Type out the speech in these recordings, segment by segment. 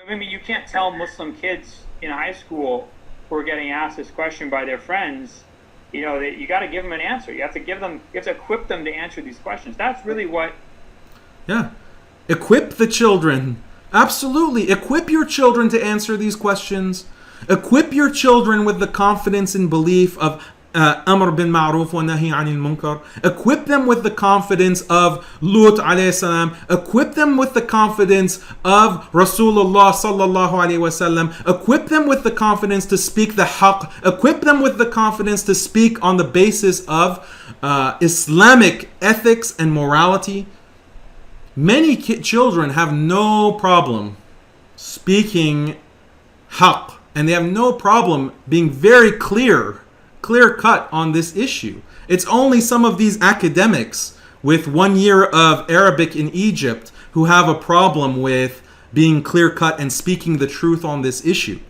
I mean, you can't tell Muslim kids in high school who are getting asked this question by their friends, that you got to give them an answer. You have to equip them to answer these questions. That's really what. Yeah. Equip the children. Absolutely. Equip your children to answer these questions. Equip your children with the confidence and belief of Amr bin Ma'ruf wa Nahi anil Munkar. Equip them with the confidence of Lut alayhi salam. Equip them with the confidence of Rasulullah sallallahu alayhi wasallam. Equip them with the confidence to speak the haqq. Equip them with the confidence to speak on the basis of Islamic ethics and morality. Many children have no problem speaking haqq, and they have no problem being very clear cut on this issue. It's only some of these academics with 1 year of Arabic in Egypt who have a problem with being clear cut and speaking the truth on this issue.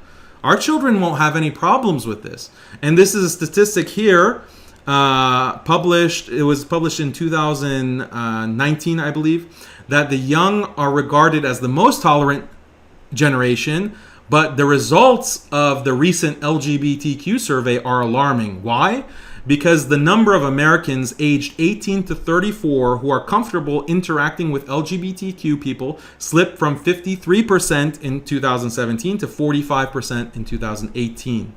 Our children won't have any problems with this. And this is a statistic here, it was published in 2019, I believe, that the young are regarded as the most tolerant generation, but the results of the recent LGBTQ survey are alarming. Why? Because the number of Americans aged 18 to 34 who are comfortable interacting with LGBTQ people slipped from 53% in 2017 to 45% in 2018.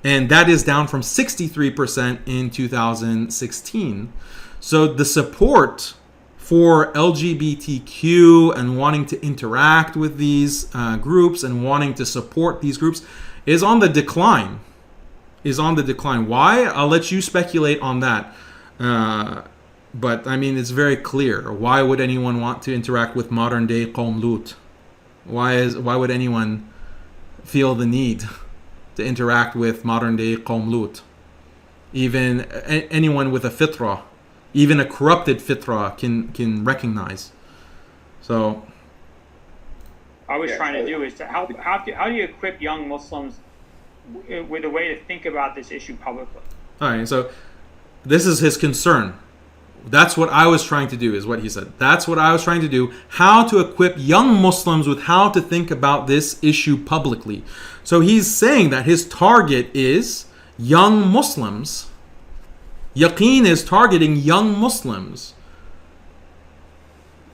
And that is down from 63% in 2016. So the support for LGBTQ and wanting to interact with these groups and wanting to support these groups is on the decline. Why? I'll let you speculate on that. But I mean, it's very clear. Why would anyone want to interact with modern day Qawm Lut? Why would anyone feel the need to interact with modern day Qawm Lut? Even anyone with a fitrah, even a corrupted fitrah can recognize. So, I was trying to do is how do you equip young Muslims with a way to think about this issue publicly? All right, so this is his concern. That's what I was trying to do, is what he said. That's what I was trying to do. How to equip young Muslims with how to think about this issue publicly. So he's saying that his target is young Muslims. Yaqeen is targeting young Muslims.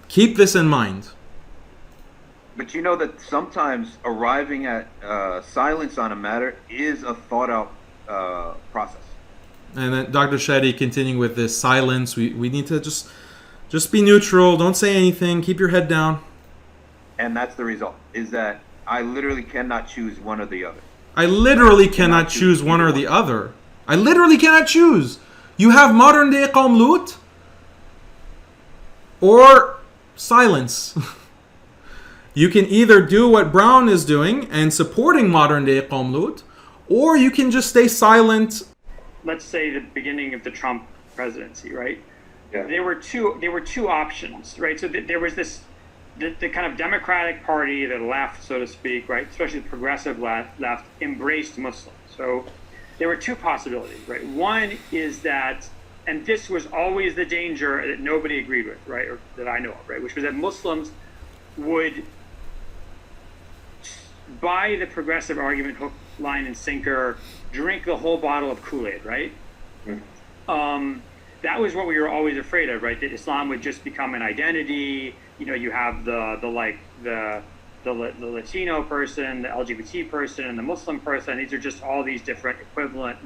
Keep this in mind. But you know that sometimes arriving at silence on a matter is a thought out process. And then Dr. Shadi continuing with this silence. We need to just be neutral. Don't say anything. Keep your head down. And that's the result, is that I literally cannot choose one or the other. I literally cannot choose one or the other. I literally cannot choose. You have modern day Qawm Lut or silence. You can either do what Brown is doing and supporting modern day Qawm Lut, or you can just stay silent. Let's say the beginning of the Trump presidency, right? Yeah. There were two options, right? So there was the kind of Democratic Party, the left, so to speak, right? Especially the progressive left embraced Muslims. So there were two possibilities, right? One is that, and this was always the danger that nobody agreed with, right? Or that I know of, right? Which was that Muslims would buy the progressive argument hook, line, and sinker, drink the whole bottle of Kool-Aid, right? Mm-hmm. That was what we were always afraid of, right? That Islam would just become an identity. You have the Latino person, the LGBT person, and the Muslim person. These are just all these different equivalent,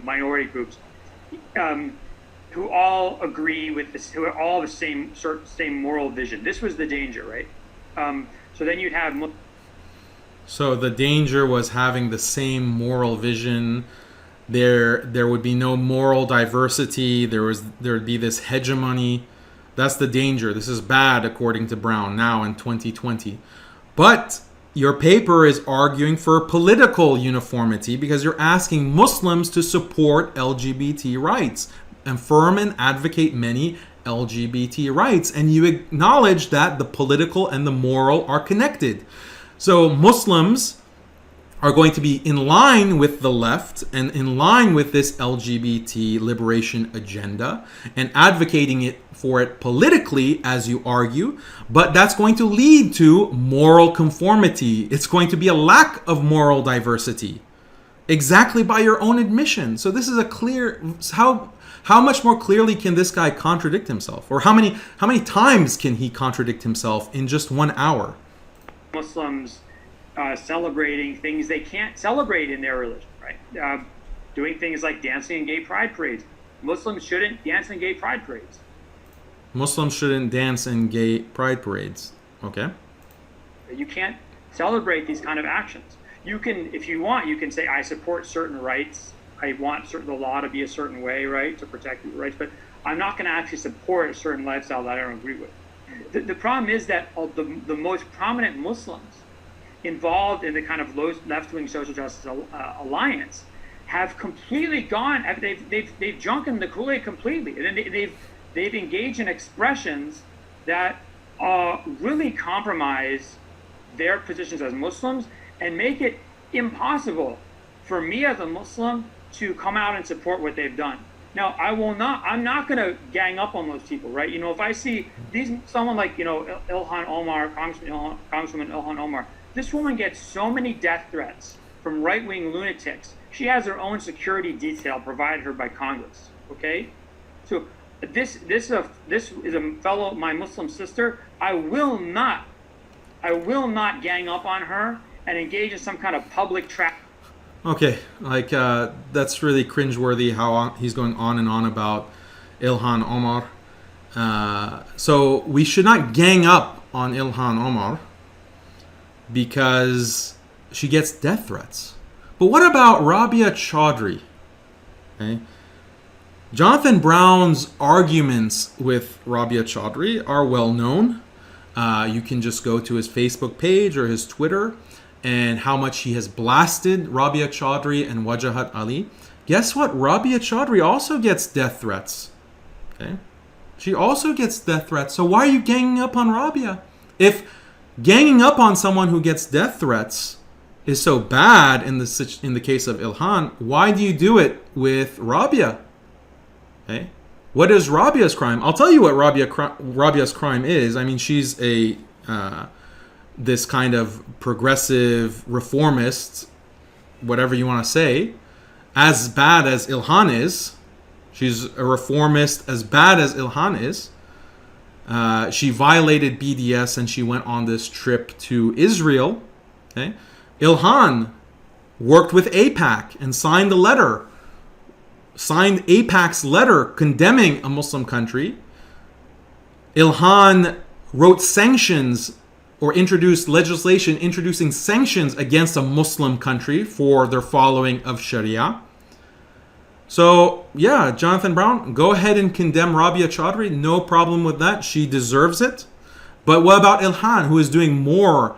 minority groups who all agree with this, who are all the same moral vision. This was the danger, right? So then you'd have. So the danger was having the same moral vision. There would be no moral diversity. There would be this hegemony. That's the danger. This is bad, according to Brown, now in 2020. But your paper is arguing for political uniformity because you're asking Muslims to support LGBT rights, affirm and advocate many LGBT rights, and you acknowledge that the political and the moral are connected. So Muslims are going to be in line with the left and in line with this LGBT liberation agenda and advocating for it politically, as you argue, but that's going to lead to moral conformity. It's going to be a lack of moral diversity, exactly by your own admission. So this is a clear, how much more clearly can this guy contradict himself? Or how many times can he contradict himself in just 1 hour? Muslims celebrating things they can't celebrate in their religion, right? Doing things like dancing in gay pride parades. Muslims shouldn't dance in gay pride parades. Muslims shouldn't dance in gay pride parades. Okay. You can't celebrate these kind of actions. You can, if you want, you can say, I support certain rights. I want the law to be a certain way, right, to protect your rights. But I'm not going to actually support a certain lifestyle that I don't agree with. The problem is that the most prominent Muslims involved in the kind of left-wing social justice alliance have completely gone. They've drunken the Kool-Aid completely, and they've engaged in expressions that really compromise their positions as Muslims and make it impossible for me as a Muslim to come out and support what they've done. Now, I'm not going to gang up on those people, right? You know, if I see someone like, you know, Ilhan Omar, Congresswoman Ilhan Omar, this woman gets so many death threats from right-wing lunatics. She has her own security detail provided her by Congress, okay? So this is a fellow, my Muslim sister. I will not gang up on her and engage in some kind of public trap. Okay, like that's really cringeworthy how he's going on and on about Ilhan Omar. So we should not gang up on Ilhan Omar because she gets death threats. But what about Rabia Chaudhry? Okay. Jonathan Brown's arguments with Rabia Chaudhry are well known. You can just go to his Facebook page or his Twitter and how much he has blasted Rabia Chaudhry and Wajahat Ali. Guess what? Rabia Chaudhry also gets death threats. Okay? She also gets death threats. So why are you ganging up on Rabia? If ganging up on someone who gets death threats is so bad in the case of Ilhan, why do you do it with Rabia? Okay? What is Rabia's crime? I'll tell you what Rabia's crime is. I mean, she's a this kind of progressive reformist, whatever you want to say, as bad as Ilhan is. She's a reformist as bad as Ilhan is. She violated BDS and she went on this trip to Israel. Okay? Ilhan worked with AIPAC and signed AIPAC's letter condemning a Muslim country. Ilhan wrote sanctions or introduced legislation introducing sanctions against a Muslim country for their following of Sharia. So, yeah, Jonathan Brown, go ahead and condemn Rabia Chaudhry. No problem with that. She deserves it. But what about Ilhan, who is doing more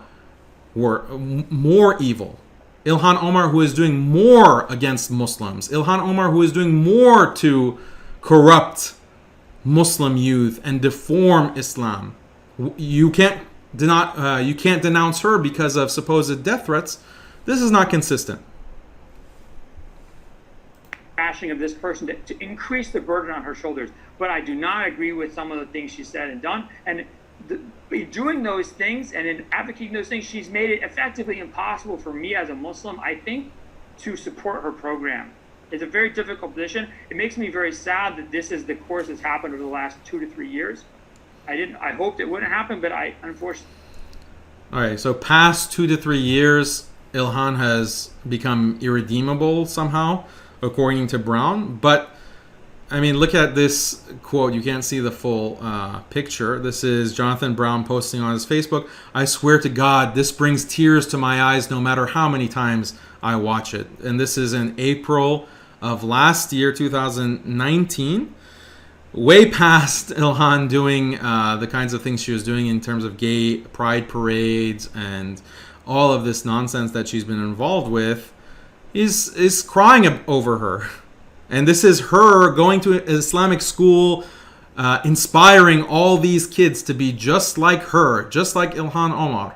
evil? Ilhan Omar, who is doing more against Muslims. Ilhan Omar, who is doing more to corrupt Muslim youth and deform Islam. You can't denounce her because of supposed death threats. This is not consistent. Bashing of this person to increase the burden on her shoulders. But I do not agree with some of the things she said and done. And in doing those things and in advocating those things, she's made it effectively impossible for me as a Muslim, I think, to support her program. It's a very difficult position. It makes me very sad that this is the course that's happened over the last 2 to 3 years. I hoped it wouldn't happen, but unfortunately. All right, so past 2 to 3 years, Ilhan has become irredeemable somehow, according to Brown. But I mean, look at this quote. You can't see the full picture. This is Jonathan Brown posting on his Facebook. I swear to God, this brings tears to my eyes no matter how many times I watch it. And this is in April of last year, 2019. Way past Ilhan doing the kinds of things she was doing in terms of gay pride parades and all of this nonsense that she's been involved with, is crying over her. And this is her going to an Islamic school, inspiring all these kids to be just like her, just like Ilhan Omar.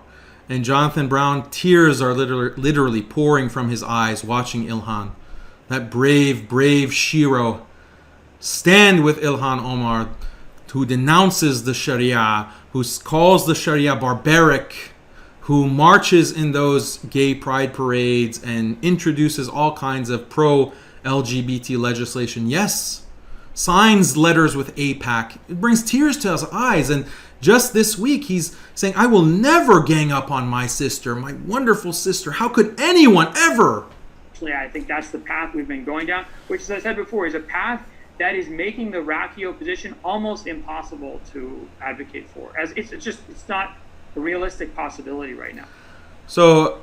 And Jonathan Brown, tears are literally pouring from his eyes watching Ilhan. That brave, brave Shiro stand with Ilhan Omar, who denounces the Sharia, who calls the Sharia barbaric, who marches in those gay pride parades and introduces all kinds of pro-LGBT legislation. Yes, signs letters with AIPAC. It brings tears to his eyes. And just this week, he's saying, I will never gang up on my sister, my wonderful sister. How could anyone ever? I think that's the path we've been going down, which, as I said before, is a path that is making the Iraqi position almost impossible to advocate for. As it's not a realistic possibility right now. So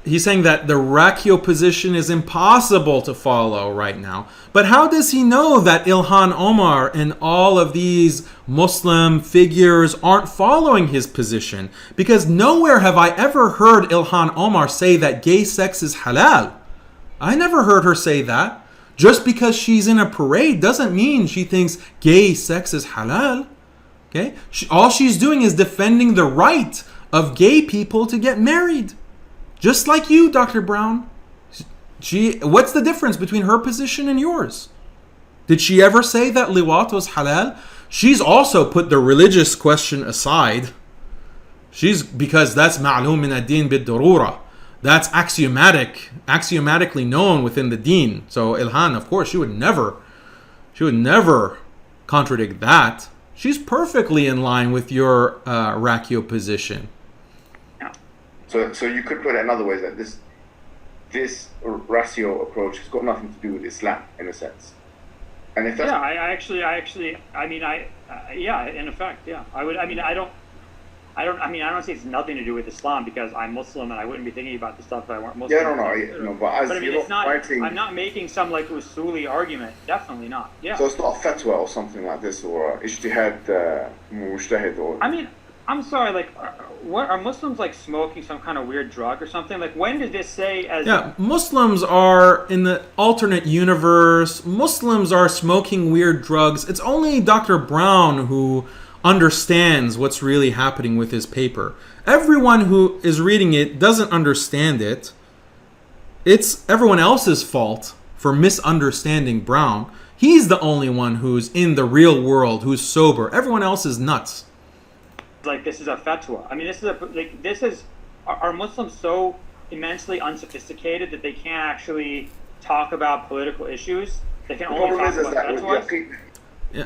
he's saying that the Iraqi position is impossible to follow right now. But how does he know that Ilhan Omar and all of these Muslim figures aren't following his position? Because nowhere have I ever heard Ilhan Omar say that gay sex is halal. I never heard her say that. Just because she's in a parade doesn't mean she thinks gay sex is halal. Okay? All she's doing is defending the right of gay people to get married. Just like you, Dr. Brown. What's the difference between her position and yours? Did she ever say that liwat was halal? She's also put the religious question aside. Because that's ma'lum min ad-din bid-durura. That's axiomatically known within the deen. So Ilhan, of course, she would never contradict that. She's perfectly in line with your Rakio position. So you could put it another way, that this ratio approach has got nothing to do with Islam in a sense. And if that's in effect, yeah. I don't say it's nothing to do with Islam, because I'm Muslim and I wouldn't be thinking about the stuff if I weren't Muslim. But it's not. I'm not making some like usuli argument. Definitely not. Yeah. So it's not a fatwa or something like this, or ijtihad mujtahid, or. I'm sorry. Like, what are Muslims like smoking some kind of weird drug or something? Like, when did this say as? Yeah, Muslims are in the alternate universe. Muslims are smoking weird drugs. It's only Dr. Brown who understands what's really happening with his paper. Everyone who is reading it doesn't understand it. It's everyone else's fault for misunderstanding Brown. He's the only one who's in the real world, who's sober. Everyone else is nuts. Like, this is a fatwa. Are Muslims so immensely unsophisticated that they can't actually talk about political issues? They can only talk about fatwas? Yeah.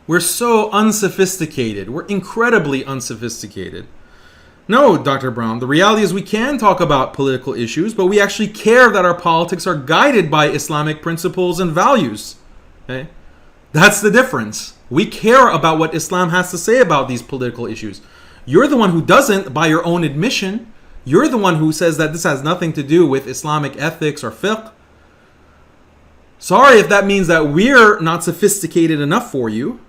We're so unsophisticated. We're incredibly unsophisticated. No, Dr. Brown, the reality is we can talk about political issues, but we actually care that our politics are guided by Islamic principles and values. Okay? That's the difference. We care about what Islam has to say about these political issues. You're the one who doesn't, by your own admission. You're the one who says that this has nothing to do with Islamic ethics or fiqh. Sorry if that means that we're not sophisticated enough for you.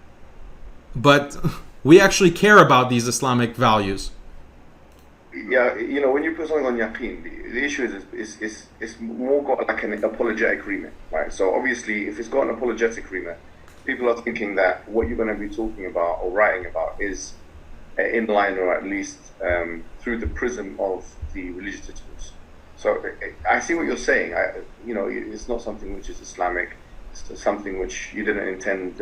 But we actually care about these Islamic values. Yeah, when you put something on Yaqeen, the issue is it's more got like an apologetic remit, right? So obviously, if it's got an apologetic remit, people are thinking that what you're going to be talking about or writing about is in line, or at least through the prism of the religious discourse. So I see what you're saying. It's not something which is Islamic. It's something which you didn't intend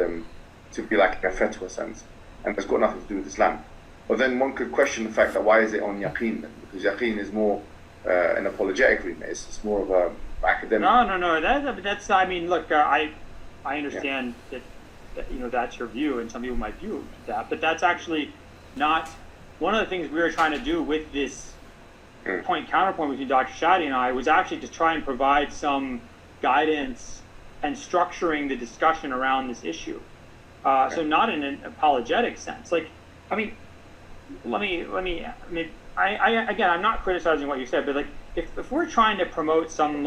to be like in a fatwa sense, and it's got nothing to do with Islam. But then one could question the fact that why is it on Yaqeen then? Because Yaqeen is more an apologetic remit. It's more of a academic. No. That's. Look, I understand that that's your view, and some people might view that, but that's actually not one of the things we were trying to do with this counterpoint between Dr. Shadi and I was actually to try and provide some guidance and structuring the discussion around this issue. So not in an apologetic sense. I'm not criticizing what you said, but if we're trying to promote some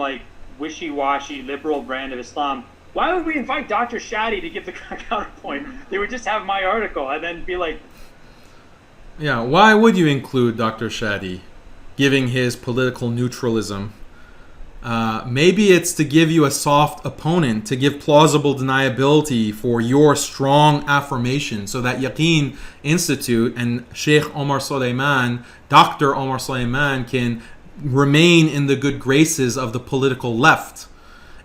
wishy-washy liberal brand of Islam, why would we invite Dr. Shadi to give the counterpoint? They would just have my article and then be like... Yeah, why would you include Dr. Shadi giving his political neutralism? Maybe it's to give you a soft opponent, to give plausible deniability for your strong affirmation, so that Yaqeen Institute and Sheikh Omar Suleiman, Dr. Omar Suleiman, can remain in the good graces of the political left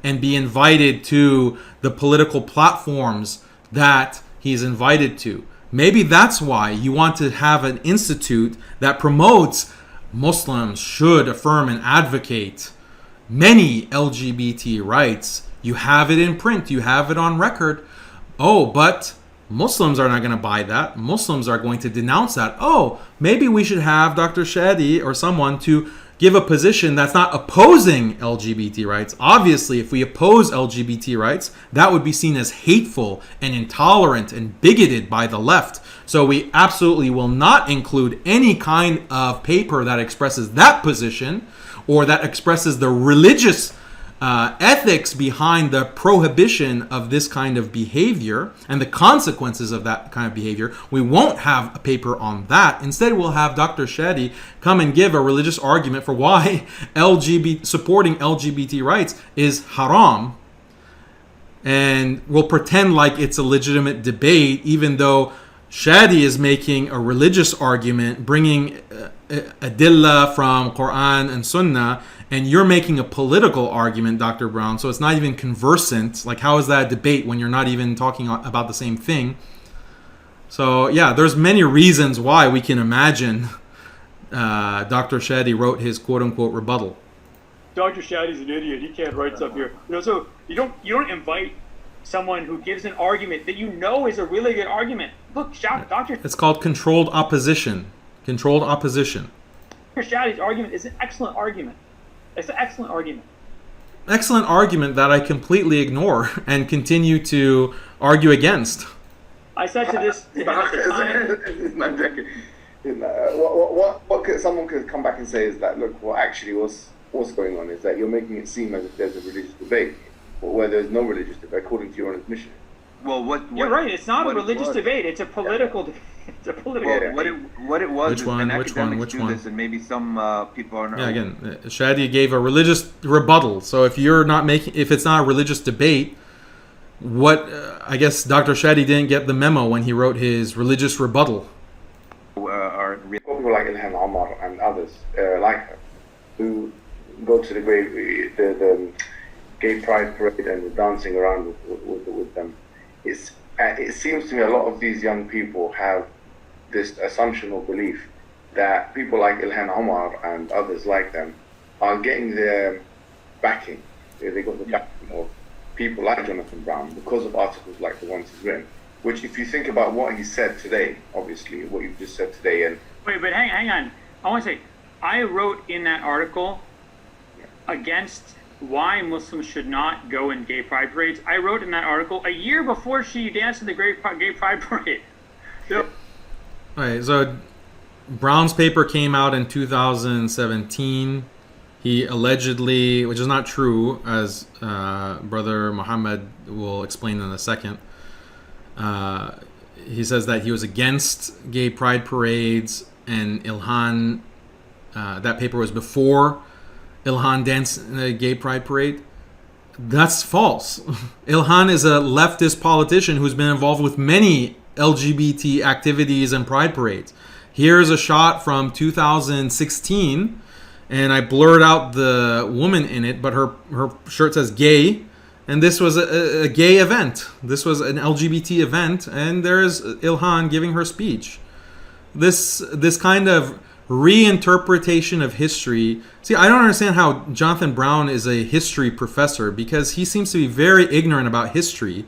and be invited to the political platforms that he's invited to. Maybe that's why you want to have an institute that promotes Muslims should affirm and advocate many LGBT rights. You have it in print, you have it on record. Oh, but Muslims are not going to buy that. Muslims are going to denounce that. Oh, maybe we should have Dr. Shadi or someone to give a position that's not opposing LGBT rights. Obviously, if we oppose LGBT rights, that would be seen as hateful and intolerant and bigoted by the left. So we absolutely will not include any kind of paper that expresses that position or that expresses the religious ethics behind the prohibition of this kind of behavior and the consequences of that kind of behavior. We won't have a paper on that. Instead, we'll have Dr. Shadi come and give a religious argument for why supporting LGBT rights is haram. And we'll pretend like it's a legitimate debate, even though Shadi is making a religious argument, bringing adillah from Quran and Sunnah, and you're making a political argument, Dr. Brown. So it's not even conversant. Like, how is that a debate when you're not even talking about the same thing? So yeah, there's many reasons why we can imagine Dr. Shadi wrote his quote-unquote rebuttal. Dr. Shadi's an idiot. He can't write stuff here. So you don't invite someone who gives an argument that you know is a really good argument. Look, Dr. It's called controlled opposition. Controlled opposition. Dr. Shadi's argument is an excellent argument. It's an excellent argument. Excellent argument that I completely ignore and continue to argue against. I said to this. What someone could come back and say is that, look, what actually what's going on is that you're making it seem as if there's a religious debate, where there's no religious debate according to your own admission. Well, you're right. It's not a religious debate. It's a political debate. It's a political debate. What it was Which is one? an Which academics one? Which do one? this, and maybe some people are not. Yeah, again, Shadi gave a religious rebuttal. So if it's not a religious debate, I guess Dr. Shadi didn't get the memo when he wrote his religious rebuttal. People like Ilhan Omar and others like her, who go to the gay pride parade and the dancing around with them. It seems to me a lot of these young people have this assumption or belief that people like Ilhan Omar and others like them are getting their backing. They got the backing of people like Jonathan Brown because of articles like the ones he's written. Which, if you think about what he said today, obviously what you've just said today, and wait, but hang on. I want to say, I wrote in that article against why Muslims should not go in gay pride parades. I wrote in that article a year before she danced in the gay pride parade. So, Alright, so Brown's paper came out in 2017. He allegedly, which is not true, as Brother Muhammad will explain in a second, he says that he was against gay pride parades, and Ilhan, that paper was before Ilhan danced in a gay pride parade. That's false. Ilhan is a leftist politician who's been involved with many LGBT activities and pride parades. Here's a shot from 2016, and I blurred out the woman in it, but her shirt says gay, and this was a gay event. This was an LGBT event, and there's Ilhan giving her speech. This kind of reinterpretation of history. See, I don't understand how Jonathan Brown is a history professor, because he seems to be very ignorant about history,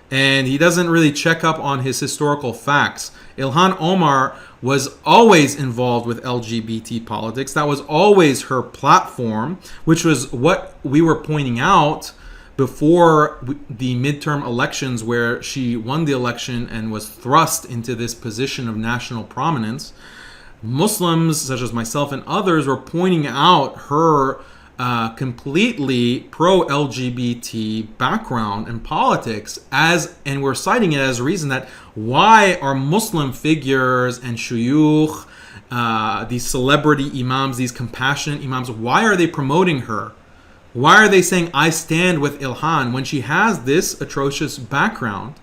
and he doesn't really check up on his historical facts. Ilhan Omar was always involved with LGBT politics. That was always her platform, which was what we were pointing out before the midterm elections, where she won the election and was thrust into this position of national prominence. Muslims, such as myself and others, were pointing out her completely pro-LGBT background and politics, and we're citing it as a reason that why are Muslim figures and shuyukh, these celebrity imams, these compassionate imams, why are they promoting her? Why are they saying I stand with Ilhan when she has this atrocious background?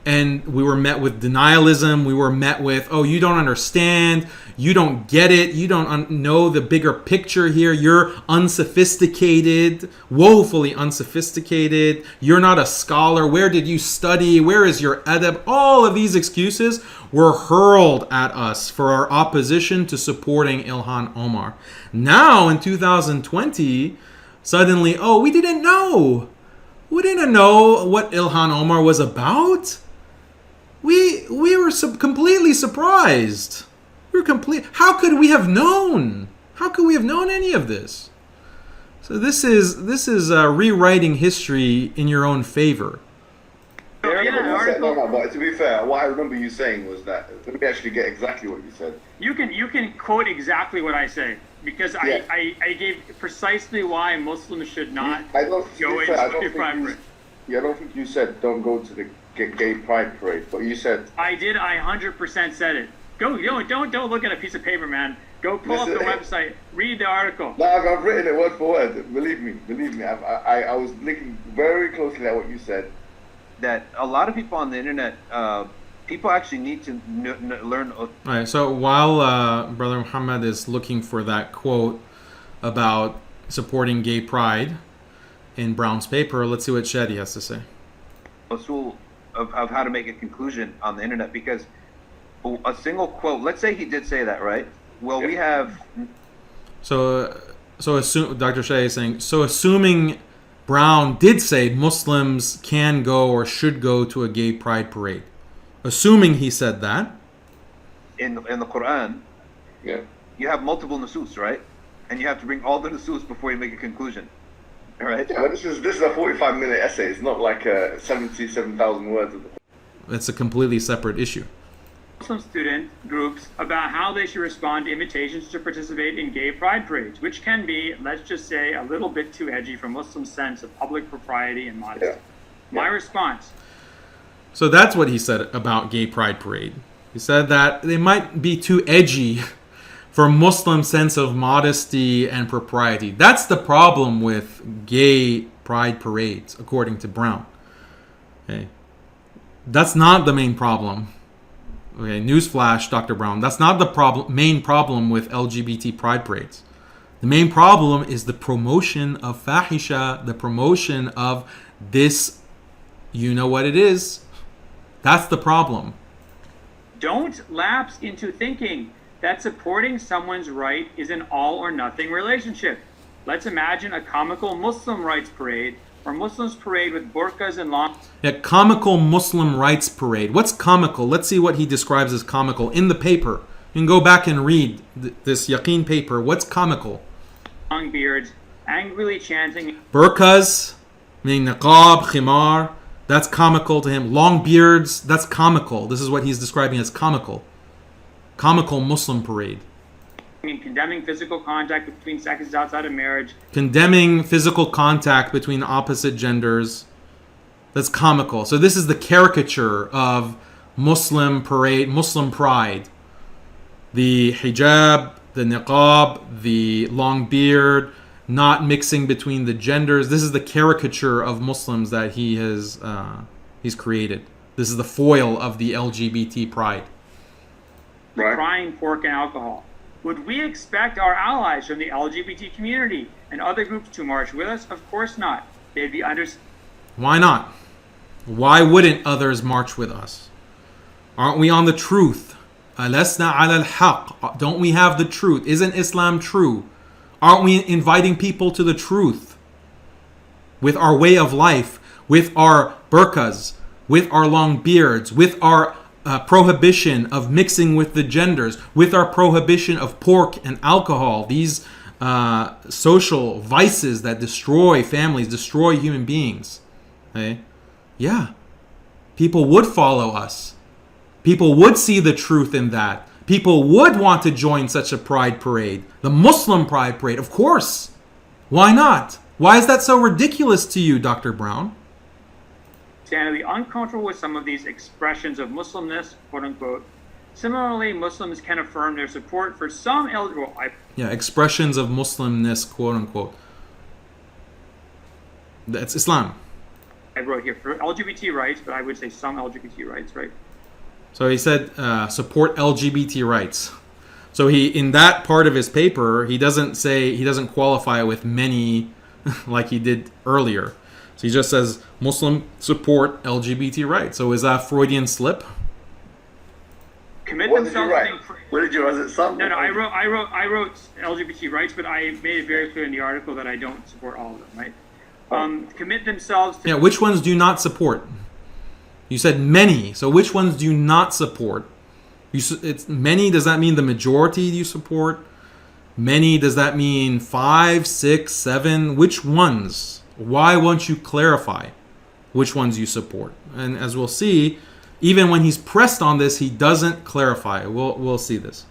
And we were met with denialism. We were met with, oh, you don't understand. You don't get it. You don't know the bigger picture here. You're unsophisticated, woefully unsophisticated. You're not a scholar. Where did you study? Where is your adab? All of these excuses were hurled at us for our opposition to supporting Ilhan Omar. Now in 2020, suddenly, oh, we didn't know. We didn't know what Ilhan Omar was about. We were completely surprised. How could we have known? How could we have known any of this? So this is rewriting history in your own favor. No, but to be fair, what I remember you saying was that, let me actually get exactly what you said. You can quote exactly what I say, because I gave precisely why Muslims should not go into gay pride. I don't think you said don't go to the gay pride parade, but you said I did. I 100% said it. Don't look at a piece of paper, man. Go pull up the website, read the article. No, I've written it word for word. Believe me. I was looking very closely at what you said. That a lot of people on the internet, people actually need to learn. All right. So while Brother Muhammad is looking for that quote about supporting gay pride in Brown's paper, let's see what Shadi has to say. Of how to make a conclusion on the internet, because a single quote, let's say he did say that, right? Well, we have... So Dr. Shea is saying, so assuming Brown did say Muslims can go or should go to a gay pride parade, assuming he said that... In the Quran, you have multiple nusus, right? And you have to bring all the nusus before you make a conclusion. Right. Yeah, but this is a 45-minute essay. It's not like 77,000 words. It's a completely separate issue. Muslim student groups about how they should respond to invitations to participate in gay pride parades, which can be, let's just say, a little bit too edgy for Muslim sense of public propriety and modesty. Yeah. My response. So that's what he said about gay pride parade. He said that they might be too edgy for Muslim sense of modesty and propriety. That's the problem with gay pride parades, according to Brown. Okay. That's not the main problem. Okay, newsflash, Dr. Brown. That's not the main problem with LGBT pride parades. The main problem is the promotion of fahisha, the promotion of this, you know what it is. That's the problem. Don't lapse into thinking that supporting someone's right is an all or nothing relationship. Let's imagine a comical Muslim rights parade or Muslims parade with burqas and long... Yeah, comical Muslim rights parade. What's comical? Let's see what he describes as comical in the paper. You can go back and read this Yaqeen paper. What's comical? Long beards, angrily chanting... Burqas, meaning niqab, khimar, that's comical to him. Long beards, that's comical. This is what he's describing as comical. Comical Muslim parade. Condemning physical contact between sexes outside of marriage. Condemning physical contact between opposite genders. That's comical. So this is the caricature of Muslim parade, Muslim pride. The hijab, the niqab, the long beard, not mixing between the genders. This is the caricature of Muslims that he's created. This is the foil of the LGBT pride. Crying pork and alcohol. Would we expect our allies from the LGBT community and other groups to march with us? Of course not. They'd be Why not? Why wouldn't others march with us? Aren't we on the truth? Alasna ala al-haq. Don't we have the truth? Isn't Islam true? Aren't we inviting people to the truth? With our way of life, with our burqas, with our long beards, with our prohibition of mixing with the genders, with our prohibition of pork and alcohol, these social vices that destroy families, destroy human beings. Okay? Yeah. People would follow us. People would see the truth in that. People would want to join such a pride parade. The Muslim pride parade, of course. Why not? Why is that so ridiculous to you, Dr. Brown? Understandably uncomfortable with some of these expressions of Muslimness, quote unquote. Similarly, Muslims can affirm their support for some expressions of Muslimness, quote unquote. That's Islam. I wrote here for LGBT rights, but I would say some LGBT rights, right? So he said support LGBT rights. So he, in that part of his paper, he doesn't qualify it with many like he did earlier. So he just says Muslim support LGBT rights. So is that a Freudian slip? Commit What did you themselves write? to being What did you write? Was it some? No, I wrote LGBT rights, but I made it very clear in the article that I don't support all of them, right? Commit themselves to... Yeah, which ones do you not support? You said many. So which ones do you not support? It's many. Does that mean the majority you support? Many. Does that mean 5, 6, 7? Which ones? Why won't you clarify which ones you support? And as we'll see, even when he's pressed on this, he doesn't clarify. We'll see this.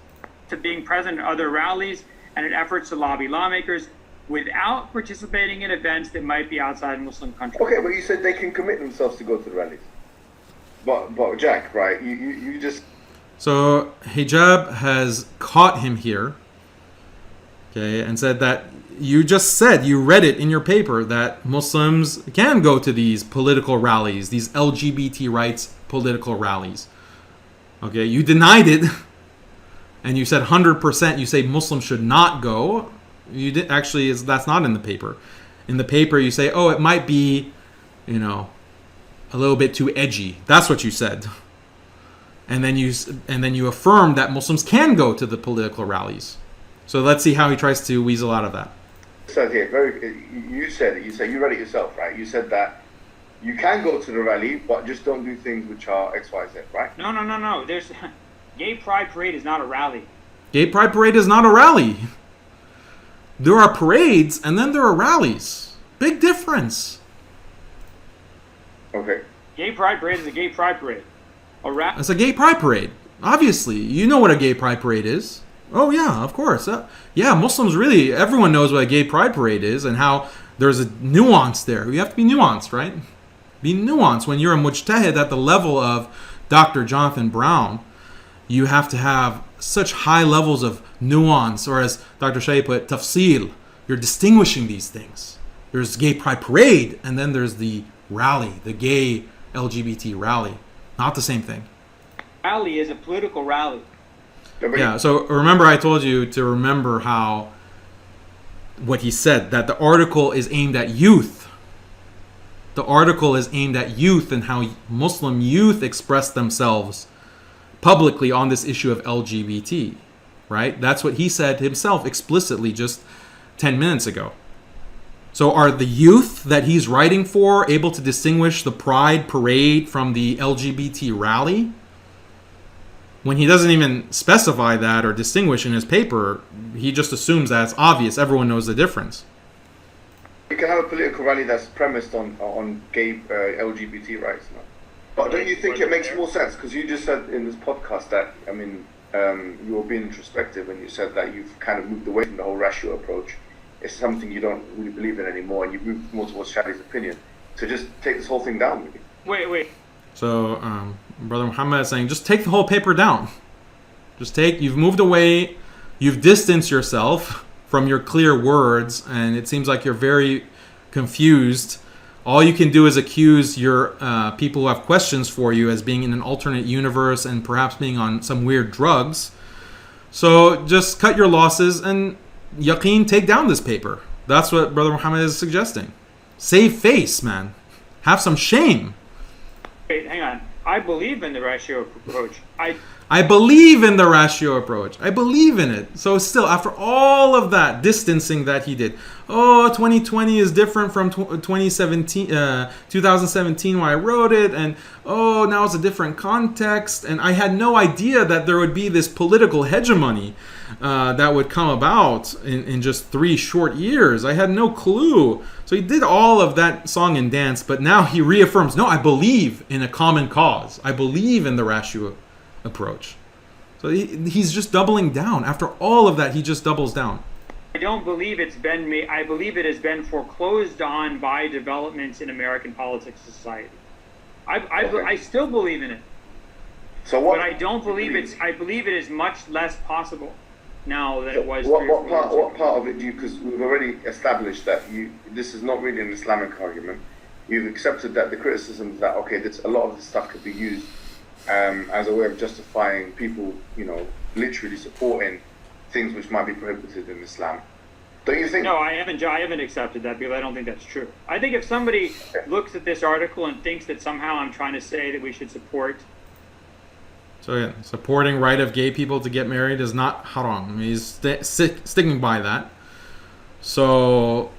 To being present at other rallies and in efforts to lobby lawmakers without participating in events that might be outside Muslim countries. Okay, but you said they can commit themselves to go to the rallies. But Jack, right? You just... So hijab has caught him here, okay, and said that you read it in your paper that Muslims can go to these political rallies, these LGBT rights political rallies. Okay, you denied it, and you said 100%. You say Muslims should not go. You did actually. That's not in the paper. In the paper, you say, oh, it might be, a little bit too edgy. That's what you said. And then you affirm that Muslims can go to the political rallies. So let's see how he tries to weasel out of that. So here, you read it yourself, right? You said that you can go to the rally, but just don't do things which are X, Y, Z, right? No. There's Gay Pride Parade is not a rally. Gay Pride Parade is not a rally. There are parades and then there are rallies. Big difference. Okay. Gay Pride Parade is a Gay Pride Parade. It's a Gay Pride Parade. Obviously, you know what a Gay Pride Parade is. Oh yeah, of course. Yeah, Muslims really, everyone knows what a Gay Pride Parade is and how there's a nuance there. You have to be nuanced, right? Be nuanced. When you're a mujtahid at the level of Dr. Jonathan Brown, you have to have such high levels of nuance, or as Dr. Shay put, tafsil. You're distinguishing these things. There's Gay Pride Parade, and then there's the rally, the gay LGBT rally. Not the same thing. Rally is a political rally. Yeah, so remember I told you to remember what he said, that the article is aimed at youth. The article is aimed at youth and how Muslim youth express themselves publicly on this issue of LGBT, right? That's what he said himself explicitly just 10 minutes ago. So are the youth that he's writing for able to distinguish the Pride Parade from the LGBT rally? When he doesn't even specify that or distinguish in his paper, he just assumes that it's obvious. Everyone knows the difference. You can have a political rally that's premised on gay LGBT rights. No? But don't you think it makes more sense? Because you just said in this podcast that, you were being introspective and you said that you've kind of moved away from the whole ratio approach. It's something you don't really believe in anymore, and you've moved more towards Shadi's opinion. So just take this whole thing down, really. Wait. So, Brother Muhammad is saying, just take the whole paper down. You've moved away, you've distanced yourself from your clear words, and it seems like you're very confused. All you can do is accuse your people who have questions for you as being in an alternate universe and perhaps being on some weird drugs. So just cut your losses and Yaqeen, take down this paper. That's what Brother Muhammad is suggesting. Save face, man. Have some shame. Wait, hang on. I believe in the ratio approach. I believe in the ratio approach. I believe in it. So still, after all of that distancing that he did, 2020 is different from 2017 when I wrote it, and now it's a different context, and I had no idea that there would be this political hegemony that would come about in just 3 short years. I had no clue. So he did all of that song and dance, but now he reaffirms, no, I believe in a common cause. I believe in the ratio approach. So he's just doubling down. After all of that, he just doubles down. I don't believe it's been made. I believe it has been foreclosed on by developments in American politics and society. I still believe in it. So what? But I don't believe it's. I believe it is much less possible now than it was. What part of it do you? Because we've already established that this is not really an Islamic argument. You've accepted that the criticism that a lot of this stuff could be used as a way of justifying people, literally supporting things which might be prohibited in Islam. Don't you think? No, I haven't accepted that because I don't think that's true. I think if somebody looks at this article and thinks that somehow I'm trying to say that we should support. So yeah, supporting right of gay people to get married is not haram. I mean, he's sticking by that. So,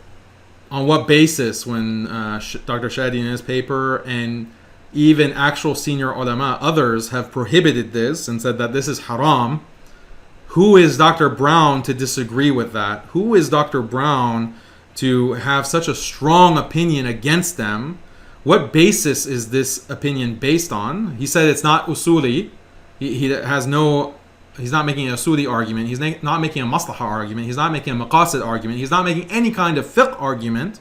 on what basis, when Dr. Shadi in his paper and even actual senior ulama, others have prohibited this and said that this is haram, who is Dr. Brown to disagree with that? Who is Dr. Brown to have such a strong opinion against them? What basis is this opinion based on? He said it's not usuli. He's not making a usuli argument. He's not making a maslaha argument. He's not making a maqasid argument. He's not making any kind of fiqh argument.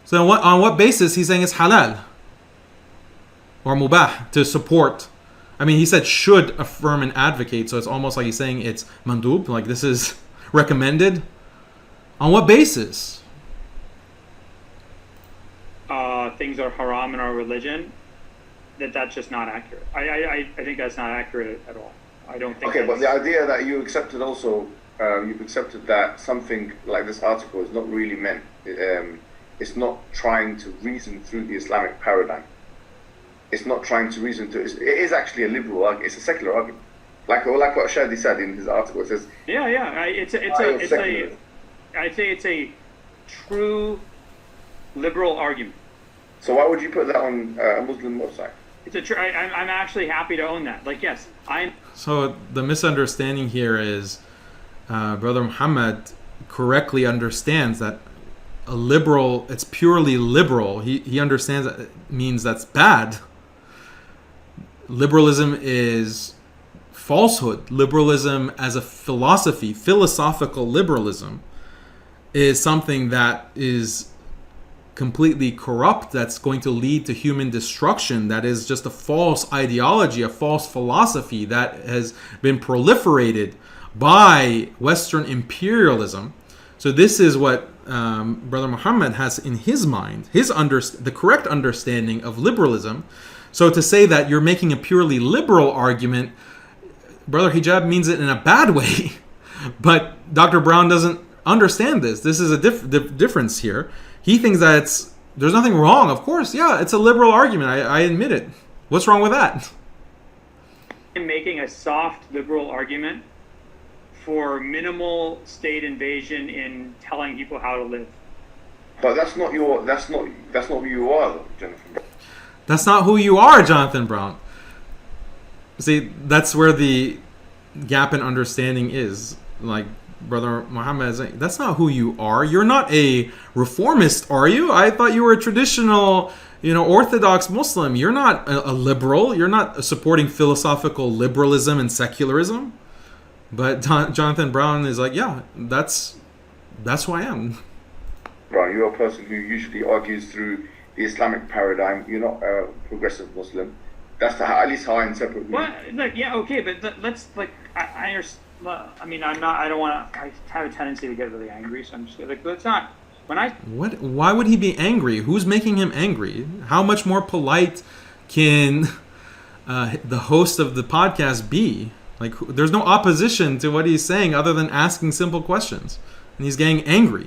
So on what basis he's saying it's halal or mubah to support? I mean, he said should affirm and advocate, so it's almost like he's saying it's mandub, like this is recommended. On what basis? Things are haram in our religion. That's just not accurate. I think that's not accurate at all. I don't think. Okay, but the idea that you accepted also, you've accepted that something like this article is not really meant. It's not trying to reason through the Islamic paradigm. It's not trying to reason through. It is actually a liberal argument. It's a secular argument. Like what Shadi said in his article. It says. Yeah. I'd say it's a true liberal argument. So why would you put that on a Muslim website? I'm actually happy to own that. Like, yes, I'm. So the misunderstanding here is, Brother Muhammad correctly understands that a liberal, it's purely liberal. He understands that it means that's bad. Liberalism is falsehood. Liberalism as a philosophy, philosophical liberalism, is something that is completely corrupt, that's going to lead to human destruction, that is just a false ideology, a false philosophy that has been proliferated by Western imperialism. So this is what Brother Muhammad has in his mind, the correct understanding of liberalism. So to say that you're making a purely liberal argument, Brother Hijab means it in a bad way. But Dr. Brown doesn't understand this. This is a difference here. He thinks that there's nothing wrong. Of course, yeah, it's a liberal argument. I admit it. What's wrong with that? I'm making a soft liberal argument for minimal state invasion in telling people how to live. But that's not who you are, though, Jonathan. That's not who you are, Jonathan Brown. See, that's where the gap in understanding is. Like Brother Muhammad is saying, that's not who you are. You're not a reformist, are you? I thought you were a traditional, Orthodox Muslim. You're not a liberal. You're not supporting philosophical liberalism and secularism. But Jonathan Brown is like, yeah, that's who I am. Brown, you're a person who usually argues through the Islamic paradigm. You're not a progressive Muslim. That's at least how I interpret it. Well, look, yeah, okay, but let's I understand. I mean, I don't want to. I have a tendency to get really angry, so I'm just like, let's not. What? Why would he be angry? Who's making him angry? How much more polite can the host of the podcast be? Like, there's no opposition to what he's saying other than asking simple questions, and he's getting angry.